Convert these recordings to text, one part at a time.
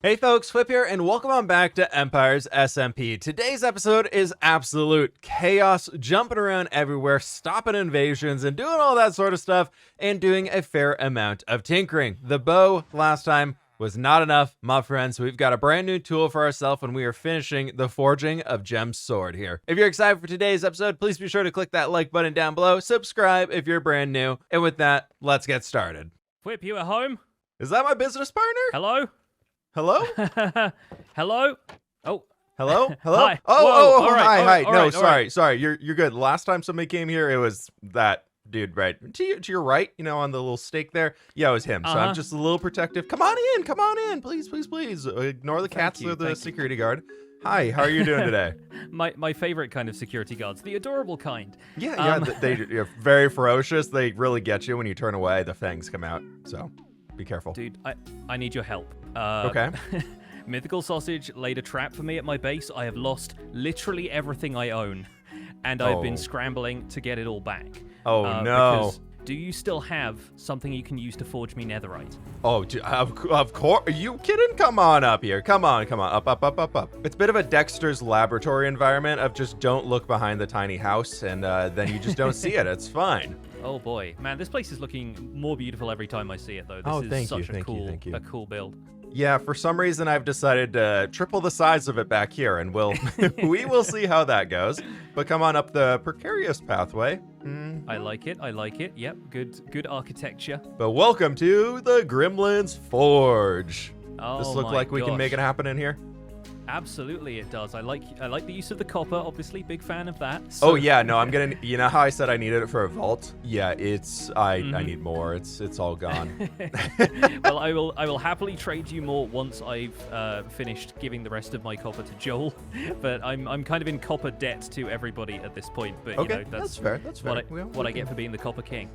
Hey folks, fWhip here, and welcome on back to Empires SMP. Today's episode is absolute chaos, jumping around everywhere, stopping invasions, and doing all that sort of stuff, and doing a fair amount of tinkering. The bow last time was not enough, my friends. We've got a brand new tool for ourselves, and we are finishing the forging of Gem's sword here. If you're excited for today's episode, please be sure to click that like button down below, subscribe if you're brand new, and with that, let's get started. fWhip, you at home? Is that my business partner? Hello? Hello? Hello? Oh. Hello? Hello? Hi. Oh, All right, hi. all No, right. sorry. You're good. Last time somebody came here, it was that dude right to your right, on the little stake there. Yeah, it was him. So I'm just a little protective. Come on in. Please. Ignore the cats or the security guard. Hi, how are you doing today? My favorite kind of security guards, the adorable kind. Yeah, they're very ferocious. They really get you when you turn away. The fangs come out. So be careful. Dude, I need your help. Okay. Mythical Sausage laid a trap for me at my base. I have lost literally everything I own, and I've been scrambling to get it all back. Oh, no. Because do you still have something you can use to forge me netherite? Oh, of course. Are you kidding? Come on up here. Come on. Up. It's a bit of a Dexter's laboratory environment of just don't look behind the tiny house, and then you just don't see it. It's fine. Oh boy, man, this place is looking more beautiful every time I see it, though. This is such a cool build. Yeah, for some reason I've decided to triple the size of it back here, and we will see how that goes. But come on up the precarious pathway. I like it. Yep, good architecture. But welcome to the Gremlin's Forge. Oh, Does this look like we can make it happen in here? Absolutely, it does. I like the use of the copper. Obviously, big fan of that. So. Oh yeah, no, I'm gonna. You know how I said I needed it for a vault? Yeah, I need more. It's all gone. Well, I will happily trade you more once I've finished giving the rest of my copper to Joel. But I'm kind of in copper debt to everybody at this point. But okay, that's fair. That's fair. What I get for being the copper king.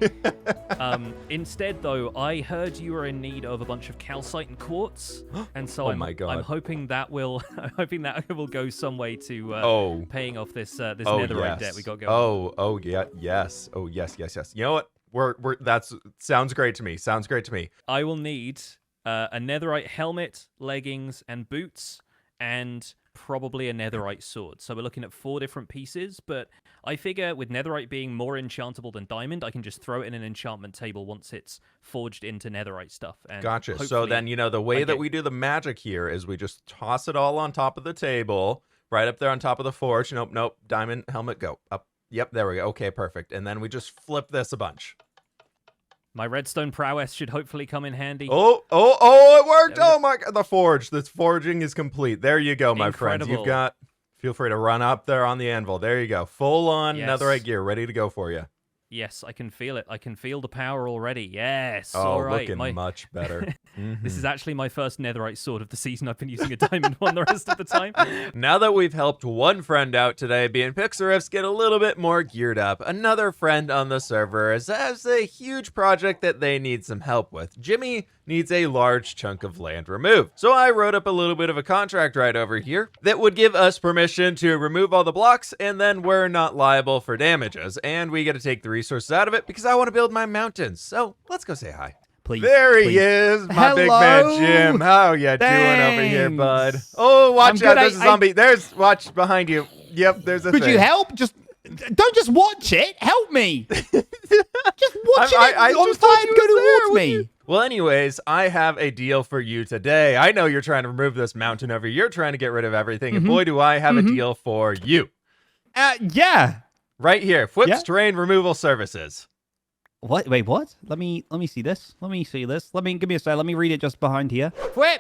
Instead, though, I heard you were in need of a bunch of calcite and quartz, and so I'm hoping that will. I'm hoping that will go some way to paying off this netherite debt we got going. Yes. You know what? That's sounds great to me. I will need a netherite helmet, leggings, and boots, and probably a netherite sword. So we're looking at 4 different pieces, but I figure with netherite being more enchantable than diamond, I can just throw it in an enchantment table once it's forged into netherite stuff. And gotcha. So then, the way that we do the magic here is we just toss it all on top of the table, right up there on top of the forge. Nope. Diamond helmet, go up. Yep, there we go. Okay, perfect. And then we just flip this a bunch. My redstone prowess should hopefully come in handy. Oh, it worked. Oh my God, the forging is complete. There you go, my friends. Feel free to run up there on the anvil. There you go. Full on netherite gear ready to go for you. Yes, I can feel it. I can feel the power already. Yes. Oh, all right. Looking much better. This is actually my first netherite sword of the season. I've been using a diamond one the rest of the time. Now that we've helped one friend out today, being Pixarifs get a little bit more geared up, another friend on the server has a huge project that they need some help with. Jimmy needs a large chunk of land removed. So I wrote up a little bit of a contract right over here that would give us permission to remove all the blocks, and then we're not liable for damages. And we get to take the resources out of it because I want to build my mountains. So let's go say hi. Please. There he is, my big man Jim. How you doing over here, bud? Oh, watch out, there's a zombie. Watch behind you. Yep, there's a thing. Could you help? Don't just watch it. Help me. Just watch it on time. Go towards me. Well, anyways, I have a deal for you today. I know you're trying to remove this mountain over here. You're trying to get rid of everything. And boy, do I have a deal for you. Yeah. Right here. fWhip's terrain removal services. What? Wait, what? Let me see this. Give me a sec. Let me read it just behind here. fWhip!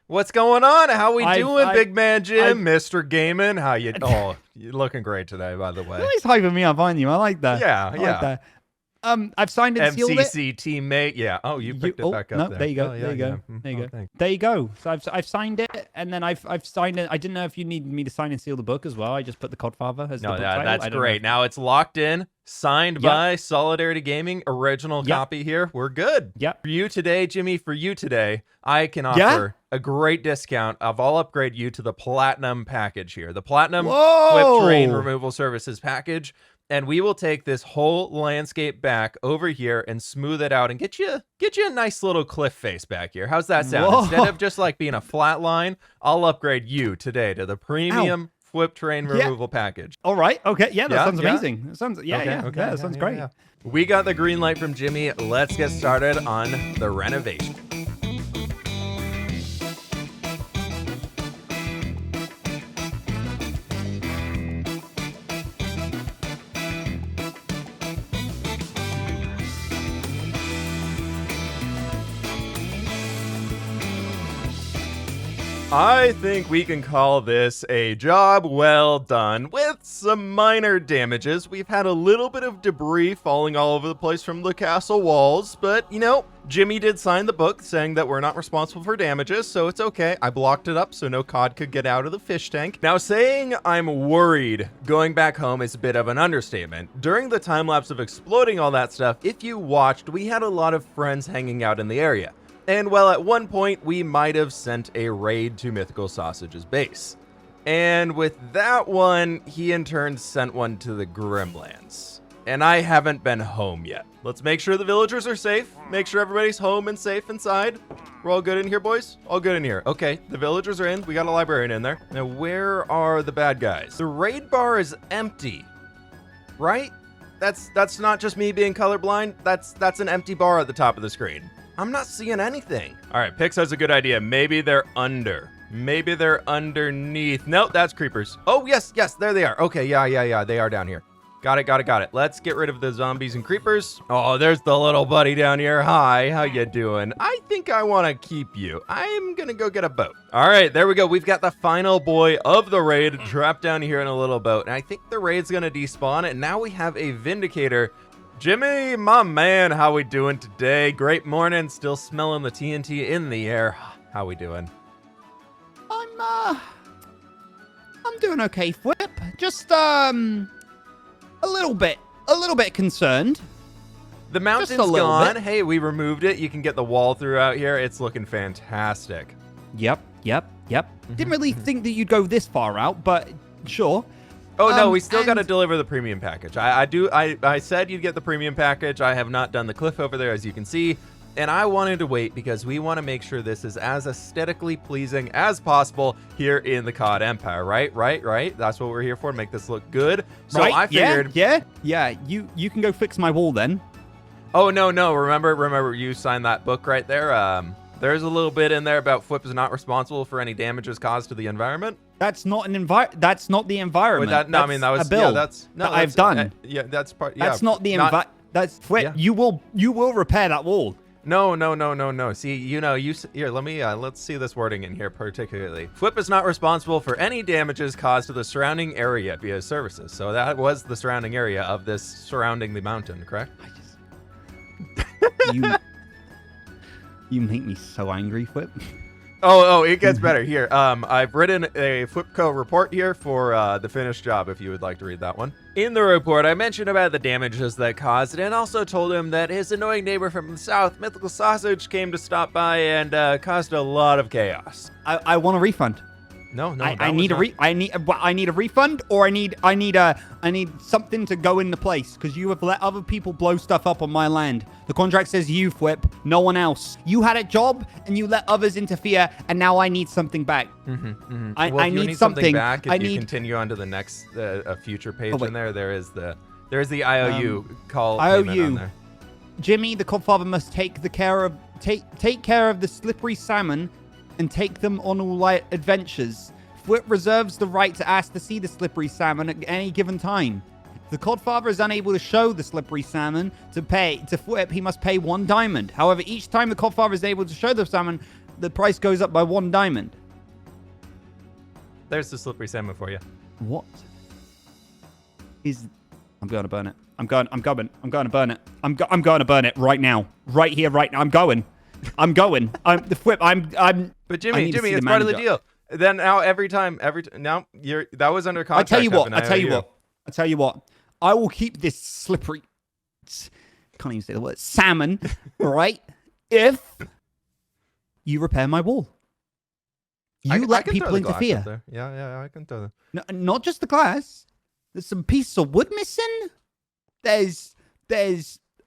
What's going on? How we doing, big man Jim? Mr. Gaming? How you? Oh, you're looking great today, by the way. He's hyping me up, aren't you? I like that. Yeah, I like that. I've signed and sealed it. MCC teammate. Yeah. Oh, you picked it back up there. There you go. Oh, there you go. There you go. Thanks. There you go. So I've signed it, and then I've signed it. I didn't know if you needed me to sign and seal the book as well. I just put the Codfather as the book title. That's great. Now it's locked in, signed by Solidarity Gaming, original copy here. We're good. Yep. For you today, Jimmy, I can offer a great discount. I'll upgrade you to the Platinum package here. The Platinum fWhip terrain removal services package. and we will take this whole landscape back over here and smooth it out and get you a nice little cliff face back here. How's that sound? Whoa. Instead of just like being a flat line, I'll upgrade you today to the premium fWhip terrain removal package. All right. Okay. Yeah, that sounds yeah. amazing. That sounds that sounds great. Yeah. We got the green light from Jimmy. Let's get started on the renovation. I think we can call this a job well done with some minor damages. We've had a little bit of debris falling all over the place from the castle walls, but you know, Jimmy did sign the book saying that we're not responsible for damages, so it's okay. I blocked it up so no cod could get out of the fish tank. Now, saying I'm worried going back home is a bit of an understatement. During the time lapse of exploding all that stuff, if you watched, we had a lot of friends hanging out in the area. And well, at one point, we might have sent a raid to Mythical Sausage's base. And with that one, he in turn sent one to the Grimlands. And I haven't been home yet. Let's make sure the villagers are safe. Make sure everybody's home and safe inside. We're all good in here, boys? All good in here. Okay, the villagers are in. We got a librarian in there. Now, where are the bad guys? The raid bar is empty, right? That's not just me being colorblind. That's an empty bar at the top of the screen. I'm not seeing anything. All right, Pix has a good idea. Maybe they're under. Maybe they're underneath. Nope, that's creepers. Oh, yes, there they are. Okay, yeah. They are down here. Got it. Let's get rid of the zombies and creepers. Oh, there's the little buddy down here. Hi, how you doing? I think I want to keep you. I'm gonna go get a boat. All right, there we go. We've got the final boy of the raid trapped down here in a little boat. And I think the raid's gonna despawn, and now we have a Vindicator. Jimmy, my man, how we doing today? Great morning, still smelling the TNT in the air. How we doing? I'm doing okay, fWhip. Just a little bit concerned. The mountain's gone. Hey, we removed it. You can get the wall through out here. It's looking fantastic. Yep. Didn't really think that you'd go this far out, but sure. Oh, no, we still got to deliver the premium package. I said you'd get the premium package. I have not done the cliff over there, as you can see. And I wanted to wait because we want to make sure this is as aesthetically pleasing as possible here in the COD Empire, right? That's what we're here for, make this look good. So right? I figured... Yeah, you can go fix my wall then. Oh, no. Remember, you signed that book right there. There's a little bit in there about fWhip is not responsible for any damages caused to the environment. That's not that's not the environment. That was a bill that I've done. That's part. That's not the environment. That's fWhip. Yeah. You will repair that wall. No. See, here. Let's see this wording in here particularly. fWhip is not responsible for any damages caused to the surrounding area via services. So that was the surrounding area of this surrounding the mountain, correct? You make me so angry, fWhip. Oh, it gets better. Here, I've written a fWhipco report here for the finished job, if you would like to read that one. In the report, I mentioned about the damages that caused it, and also told him that his annoying neighbor from the south, Mythical Sausage, came to stop by and caused a lot of chaos. I want a refund. No, I need a refund, or I need something to go into place because you have let other people blow stuff up on my land. The contract says you, fWhip, no one else. You had a job and you let others interfere, and now I need something back. I need something back. If you continue on to the next future page in there, there's the IOU call payment on there. Jimmy, the Codfather must take care of the slippery salmon and take them on all light adventures. fWhip reserves the right to ask to see the slippery salmon at any given time. If the Codfather is unable to show the slippery salmon to fWhip, he must pay 1 diamond. However, each time the Codfather is able to show the salmon, the price goes up by 1 diamond. There's the slippery salmon for you. What is... I'm going to burn it. I'm going to burn it. I'm going to burn it right now. Right here, right now. I'm going. The fWhip. But Jimmy, it's part of the deal. Then now that was under contract. I tell you what. I will keep this slippery. Can't even say the word salmon, right? If you repair my wall. You let people interfere. Yeah, I can throw them. No, not just the glass. There's some pieces of wood missing. There's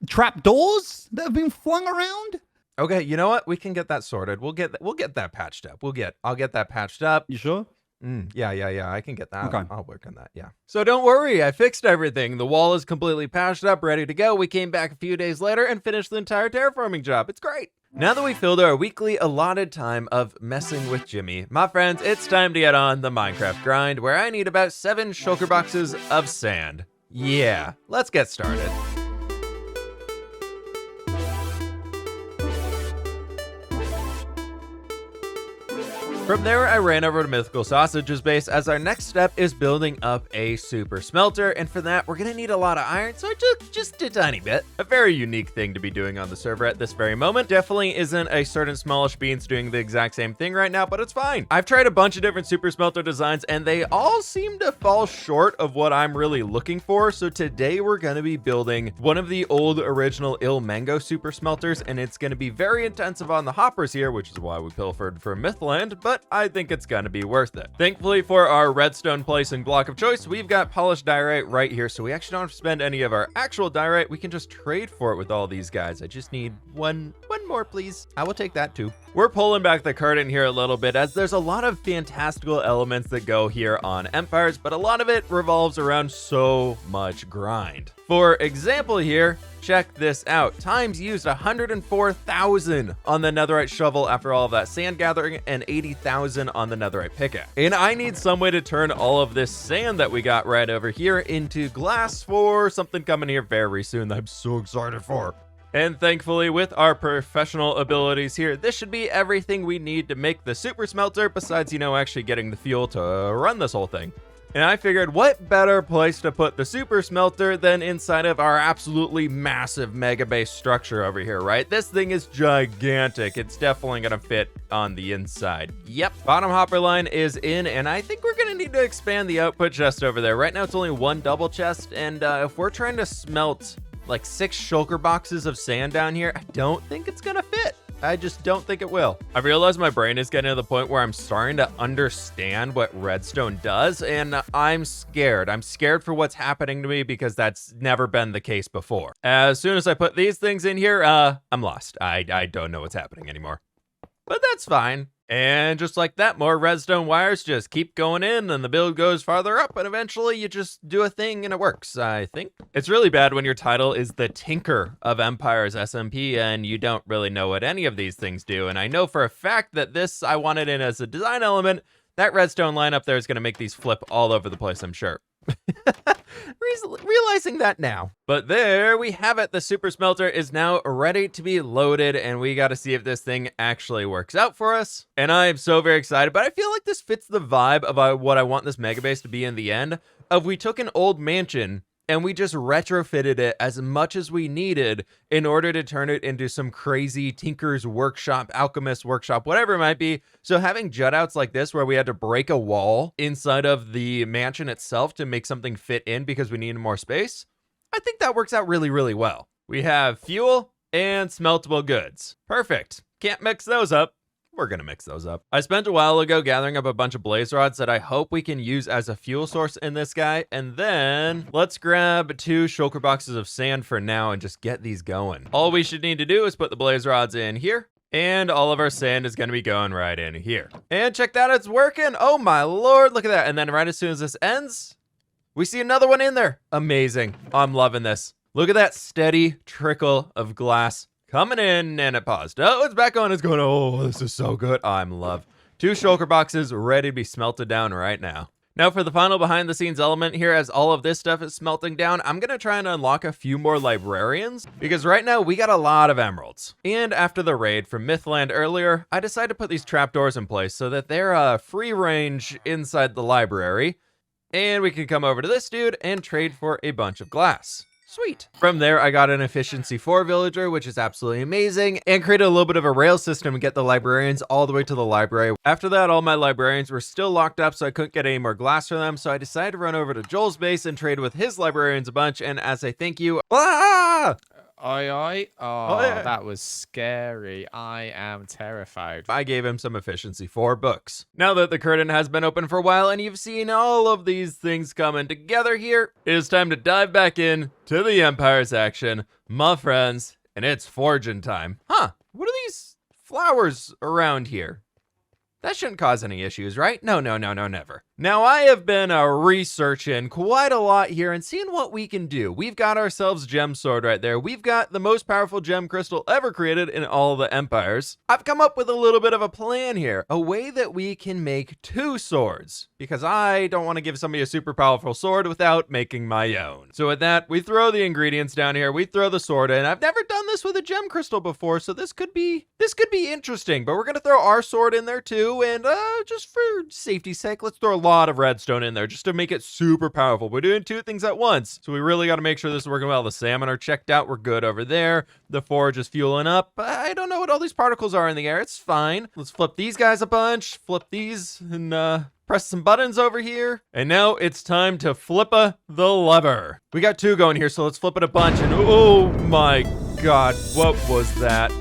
trapdoors that have been flung around. Okay, you know what? We can get that sorted. We'll get that patched up. I'll get that patched up. You sure? Yeah. I can get that. Okay. I'll work on that. Yeah. So don't worry. I fixed everything. The wall is completely patched up, ready to go. We came back a few days later and finished the entire terraforming job. It's great. Now that we filled our weekly allotted time of messing with Jimmy, my friends, it's time to get on the Minecraft grind where I need about 7 shulker boxes of sand. Yeah, let's get started. From there, I ran over to Mythical Sausage's base as our next step is building up a super smelter, and for that, we're gonna need a lot of iron, so I took just a tiny bit. A very unique thing to be doing on the server at this very moment. Definitely isn't a certain smallish beans doing the exact same thing right now, but it's fine. I've tried a bunch of different super smelter designs, and they all seem to fall short of what I'm really looking for, so today we're gonna be building one of the old original Il Mango super smelters, and it's gonna be very intensive on the hoppers here, which is why we pilfered from Mythland, but I think it's gonna be worth it. Thankfully for our redstone placing block of choice, we've got polished diorite right here, so we actually don't have to spend any of our actual diorite. We can just trade for it with all these guys. I just need one more, please. I will take that too. We're pulling back the curtain here a little bit as there's a lot of fantastical elements that go here on Empires, but a lot of it revolves around so much grind. For example here, check this out. Times used 104,000 on the netherite shovel after all of that sand gathering and 80,000 on the netherite pickaxe. And I need some way to turn all of this sand that we got right over here into glass for something coming here very soon that I'm so excited for. And thankfully, with our professional abilities here, this should be everything we need to make the super smelter besides, actually getting the fuel to run this whole thing. And I figured what better place to put the super smelter than inside of our absolutely massive mega base structure over here, right? This thing is gigantic. It's definitely gonna fit on the inside. Yep, bottom hopper line is in, and I think we're gonna need to expand the output chest over there. Right now it's only 1 double chest, and if we're trying to smelt like 6 shulker boxes of sand down here, I don't think it's gonna fit. I just don't think it will. I realize my brain is getting to the point where I'm starting to understand what redstone does, and I'm scared. I'm scared for what's happening to me because that's never been the case before. As soon as I put these things in here, I'm lost. I don't know what's happening anymore. But that's fine. And just like that, more redstone wires just keep going in and the build goes farther up and eventually you just do a thing and it works, I think. It's really bad when your title is the Tinker of Empires SMP and you don't really know what any of these things do. And I know for a fact that this I wanted in as a design element. That redstone line up there is going to make these flip all over the place, I'm sure. Realizing that now. But there we have it. The super smelter is now ready to be loaded and we got to see if this thing actually works out for us. And I am so very excited, but I feel like this fits the vibe of what I want this mega base to be in the end. We took an old mansion and we just retrofitted it as much as we needed in order to turn it into some crazy tinker's workshop, alchemist workshop, whatever it might be. So having jutouts like this where we had to break a wall inside of the mansion itself to make something fit in because we needed more space, I think that works out really, really well. We have fuel and smeltable goods. Perfect. Can't mix those up. We're gonna mix those up. I spent a while ago gathering up a bunch of blaze rods that I hope we can use as a fuel source in this guy. And then let's grab 2 shulker boxes of sand for now and just get these going. All we should need to do is put the blaze rods in here. And all of our sand is gonna be going right in here. And check that, it's working. Oh my Lord, look at that. And then right as soon as this ends, we see another one in there. Amazing, I'm loving this. Look at that steady trickle of glass coming in, and it paused. Oh, it's back on. It's going, oh, this is so good. I'm in love. 2 shulker boxes ready to be smelted down right now. Now for the final behind the scenes element here, as all of this stuff is smelting down, I'm going to try and unlock a few more librarians because right now we got a lot of emeralds. And after the raid from Mythland earlier, I decided to put these trapdoors in place so that they're free range inside the library. And we can come over to this dude and trade for a bunch of glass. Sweet. From there, I got an efficiency 4 villager, which is absolutely amazing, and created a little bit of a rail system to get the librarians all the way to the library. After that, all my librarians were still locked up, so I couldn't get any more glass for them, so I decided to run over to Joel's base and trade with his librarians a bunch, and as a thank you, Oi, oi. Oh, yeah. that was scary. I am terrified. I gave him some efficiency 4 books. Now that the curtain has been open for a while and you've seen all of these things coming together here, it is time to dive back in to the Empires action, my friends, and it's forging time. Huh, what are these flowers around here? That shouldn't cause any issues, right? No, never. Now, I have been researching quite a lot here and seeing what we can do. We've got ourselves Gem Sword right there. We've got the most powerful gem crystal ever created in all the empires. I've come up with a little bit of a plan here, a way that we can make 2 swords, because I don't want to give somebody a super powerful sword without making my own. So with that, we throw the ingredients down here, we throw the sword in. I've never done this with a gem crystal before, so this could be interesting, but we're gonna throw our sword in there too, and just for safety's sake, let's throw a lot of redstone in there just to make it super powerful. We're doing 2 things at once, so we really got to make sure this is working well. The salmon are checked out, we're good over there. The forge is fueling up. I don't know what all these particles are in the air. It's fine. Let's flip these guys a bunch, flip these, and press some buttons over here. And now it's time to flip the lever. We got 2 going here, so let's flip it a bunch. And oh my god, what was that?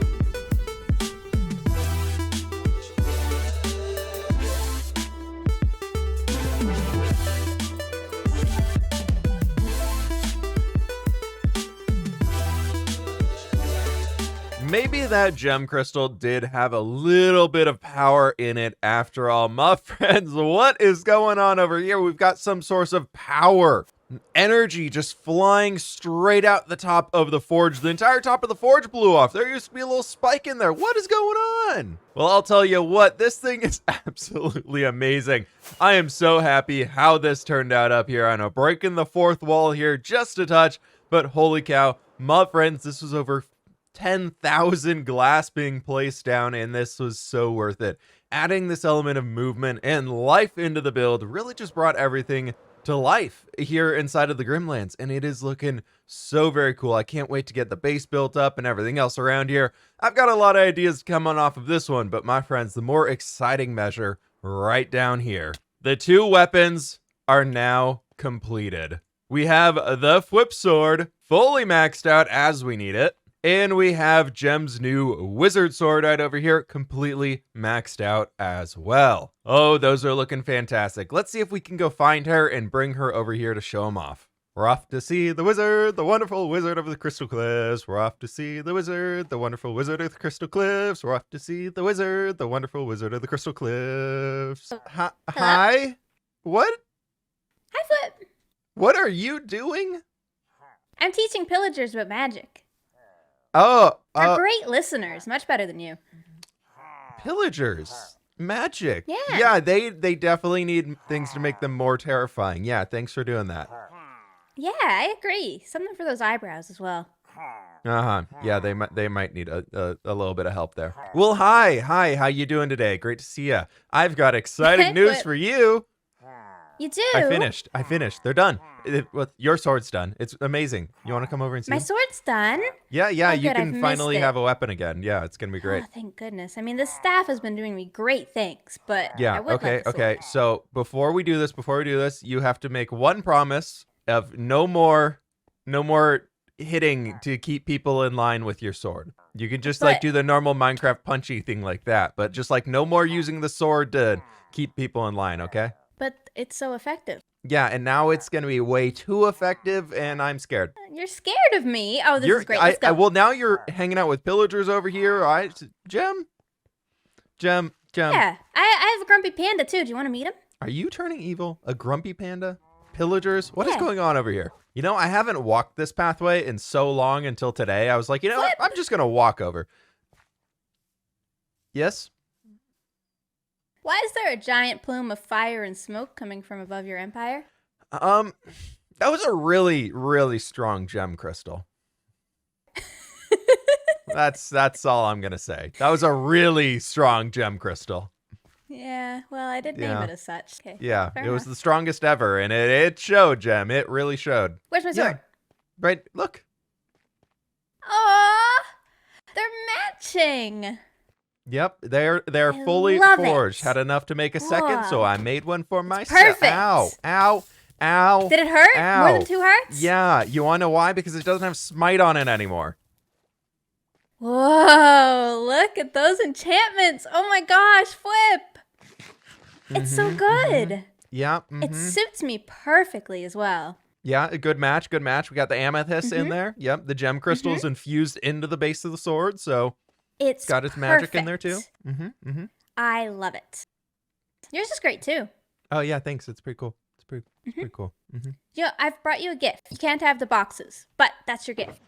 Maybe that gem crystal did have a little bit of power in it after all. My friends, what is going on over here? We've got some source of power. Energy just flying straight out the top of the forge. The entire top of the forge blew off. There used to be a little spike in there. What is going on? Well, I'll tell you what, this thing is absolutely amazing. I am so happy how this turned out up here. I know, breaking the 4th wall here just a touch, but holy cow, my friends, this was over 10,000 glass being placed down, and this was so worth it. Adding this element of movement and life into the build really just brought everything to life here inside of the Grimlands, and it is looking so very cool. I can't wait to get the base built up and everything else around here. I've got a lot of ideas coming off of this one, but my friends, the more exciting measure right down here. The 2 weapons are now completed. We have the fWhip sword fully maxed out as we need it. And we have Gem's new wizard sword right over here, completely maxed out as well. Oh, those are looking fantastic. Let's see if we can go find her and bring her over here to show them off. We're off to see the wizard, the wonderful wizard of the Crystal Cliffs. We're off to see the wizard, the wonderful wizard of the Crystal Cliffs. We're off to see the wizard, the wonderful wizard of the Crystal Cliffs. Hi? What? Hi, fWhip. What are you doing? I'm teaching pillagers about magic. Oh, They're great listeners, much better than you. Pillagers. Magic. Yeah. Yeah, they definitely need things to make them more terrifying. Yeah, thanks for doing that. Yeah, I agree. Something for those eyebrows as well. Uh-huh. Yeah, they might need a little bit of help there. Well, hi. How you doing today? Great to see you. I've got exciting news for you. You do? I finished. They're done. Well, your sword's done. It's amazing. You want to come over and see? My them? sword's done? Yeah, Oh, you good, can I've finally missed it. have a weapon again. Yeah, it's going to be great. Oh, thank goodness. I mean, the staff has been doing me great things, but I Yeah, would like the okay. sword. So before we do this, you have to make one promise of no more hitting to keep people in line with your sword. You can just like But- do the normal Minecraft punchy thing like that, but just like no more using the sword to keep people in line, okay? But it's so effective. Yeah, and now it's going to be way too effective, and I'm scared. You're scared of me. Oh, this is great. Let's go. Well, now you're hanging out with pillagers over here. Gem. Yeah, I have a grumpy panda too. Do you want to meet him? Are you turning evil? A grumpy panda? Pillagers? What is Yeah. going on over here? You know, I haven't walked this pathway in so long until today. I was like, you know what? I'm just going to walk over. Yes? Why is there a giant plume of fire and smoke coming from above your empire? That was a really, really strong gem crystal. That's all I'm going to say. That was a really strong gem crystal. Yeah, well, I did name Yeah. it as such. Okay. Yeah, fair it was enough. the strongest ever, and it showed, Gem. It really showed. Where's my Yeah. sword? Right, look. Aww, they're matching. Yep, they're I fully love forged. it. Had enough to make a second, so Wow. I made one for myself. perfect. Ow. Did it hurt? More Ow. than 2 hearts? Yeah, you want to know why? Because it doesn't have smite on it anymore. Whoa, look at those enchantments. Oh my gosh, fWhip. It's so good. Yeah. It suits me perfectly as well. Yeah, a good match, good match. We got the amethyst in there. Yep, the gem crystals infused into the base of the sword, so It's got its magic in there too. perfect. I love it. Yours is great too. Oh yeah, thanks. It's pretty cool. It's pretty cool. Yo, I've brought you a gift. You can't have the boxes, but that's your gift.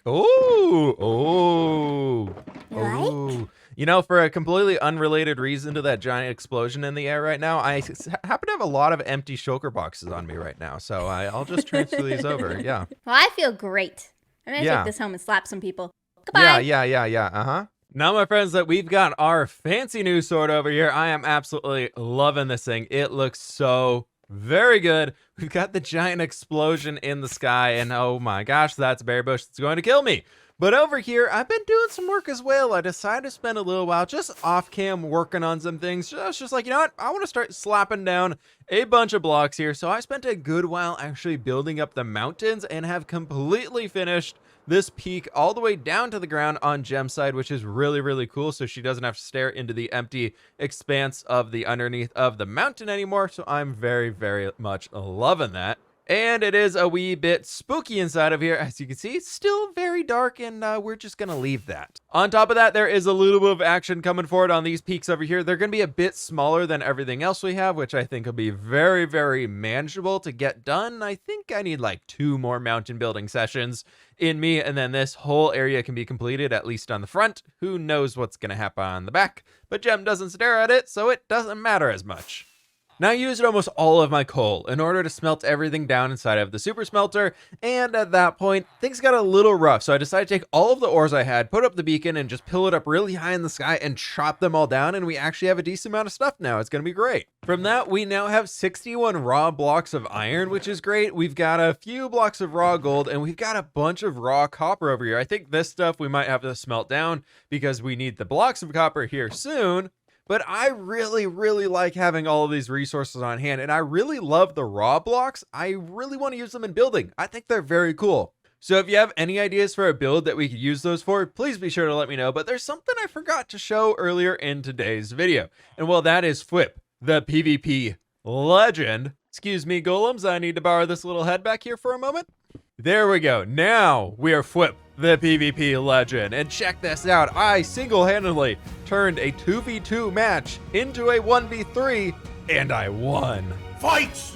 Oh, oh, You like? You know, for a completely unrelated reason to that giant explosion in the air right now, I happen to have a lot of empty shulker boxes on me right now, so I'll just transfer these over. Yeah. Well, I feel great. I'm gonna Yeah. take this home and slap some people. Goodbye. Yeah. Now, my friends, that we've got our fancy new sword over here, I am absolutely loving this thing. It looks so very good. We've got the giant explosion in the sky, and oh my gosh, that's a berry bush that's going to kill me. But over here, I've been doing some work as well. I decided to spend a little while just off cam working on some things. I was just like, you know what? I want to start slapping down a bunch of blocks here. So I spent a good while actually building up the mountains and have completely finished this peak all the way down to the ground on Gem's side, which is really, really cool. So she doesn't have to stare into the empty expanse of the underneath of the mountain anymore. So I'm very, very much loving that. And it is a wee bit spooky inside of here. As you can see, it's still very dark, and we're just going to leave that. On top of that, there is a little bit of action coming forward on these peaks over here. They're going to be a bit smaller than everything else we have, which I think will be very, very manageable to get done. I think I need like 2 more mountain building sessions in me, and then this whole area can be completed, at least on the front. Who knows what's going to happen on the back, but Gem doesn't stare at it, so it doesn't matter as much. Now, I used almost all of my coal in order to smelt everything down inside of the super smelter, and at that point, things got a little rough, so I decided to take all of the ores I had, put up the beacon, and just pill it up really high in the sky and chop them all down, and we actually have a decent amount of stuff now. It's going to be great. From that, we now have 61 raw blocks of iron, which is great. We've got a few blocks of raw gold, and we've got a bunch of raw copper over here. I think this stuff we might have to smelt down because we need the blocks of copper here soon. But I really, really like having all of these resources on hand, and I really love the raw blocks. I really want to use them in building. I think they're very cool. So if you have any ideas for a build that we could use those for, please be sure to let me know. But there's something I forgot to show earlier in today's video. And well, that is fWhip, the PvP legend. Excuse me, golems, I need to borrow this little head back here for a moment. There we go. Now we are fWhip, the PvP legend. And check this out. I single-handedly turned a 2v2 match into a 1v3, and I won. Fight!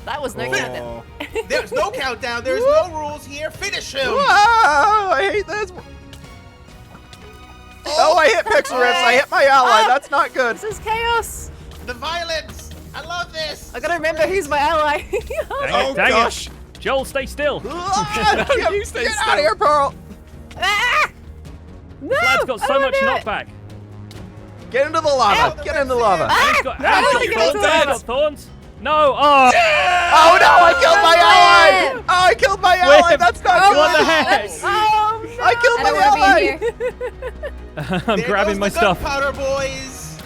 That was no countdown. There's no countdown. There's no rules here. Finish him. Whoa, I hate this. Oh, I hit Pixel Rips. I hit my ally. That's not good. This is chaos. The violence. I love this. I gotta remember who's my ally. Dang gosh. it. Joel, stay still. Ah, You stay get out of here, Pearl. Ah! No! Lad's got I so don't much wanna do it. knockback. Get into the lava. Get in the lava. He's got, I don't he's wanna got get thorns. He's into got it. thorns. No. Oh. Oh no, I killed my ally. Oh, I killed my ally. That's not good. What the heck? Oh no! I killed I my don't ally. want to be in here. I'm There grabbing goes my the stuff. Gunpowder boys.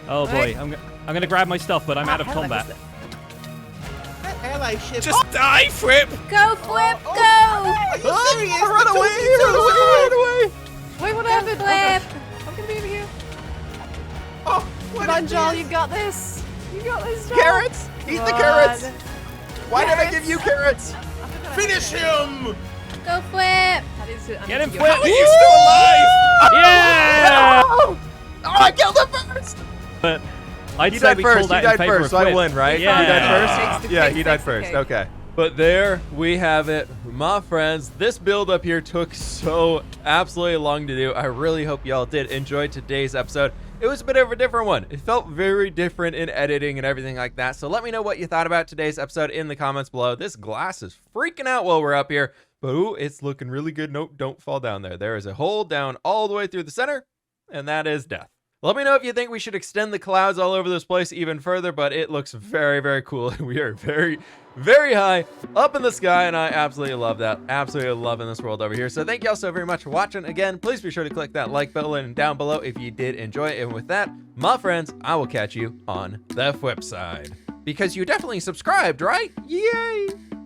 Oh boy, I'm gonna grab my stuff, but I'm out of Hell, I combat. missed it. That ally ship. Just die, fWhip! Go, fWhip, go! Are you serious? Run away. Run away. Wait, what Go, happened? fWhip. I'm gonna be over here. Oh, what Come on, is Joel, this? you got this. You got this, Joel. Carrots. Eat the Come carrots. on. Why did I give you carrots? Finish him. Go, fWhip. Get him, flipped. fWhip. Are you still alive? Yeah! Oh, I killed him first. But I'd He say died we call first. He that in died favor first, of so I fWhip. win, right? Yeah. He died Takes first. the Yeah, cake, he died takes the first. cake. Okay. But there we have it, my friends. This build up here took so absolutely long to do. I really hope y'all did enjoy today's episode. It was a bit of a different one. It felt very different in editing and everything like that. So let me know what you thought about today's episode in the comments below. This glass is freaking out while we're up here, but ooh, it's looking really good. Nope, don't fall down there. There is a hole down all the way through the center, and that is death. Let me know if you think we should extend the clouds all over this place even further, but it looks very, very cool. We are very, very high up in the sky, and I absolutely love that. Absolutely loving this world over here. So thank y'all so very much for watching. Again, please be sure to click that like button down below if you did enjoy it. And with that, my friends, I will catch you on the fWhip side. Because you definitely subscribed, right? Yay!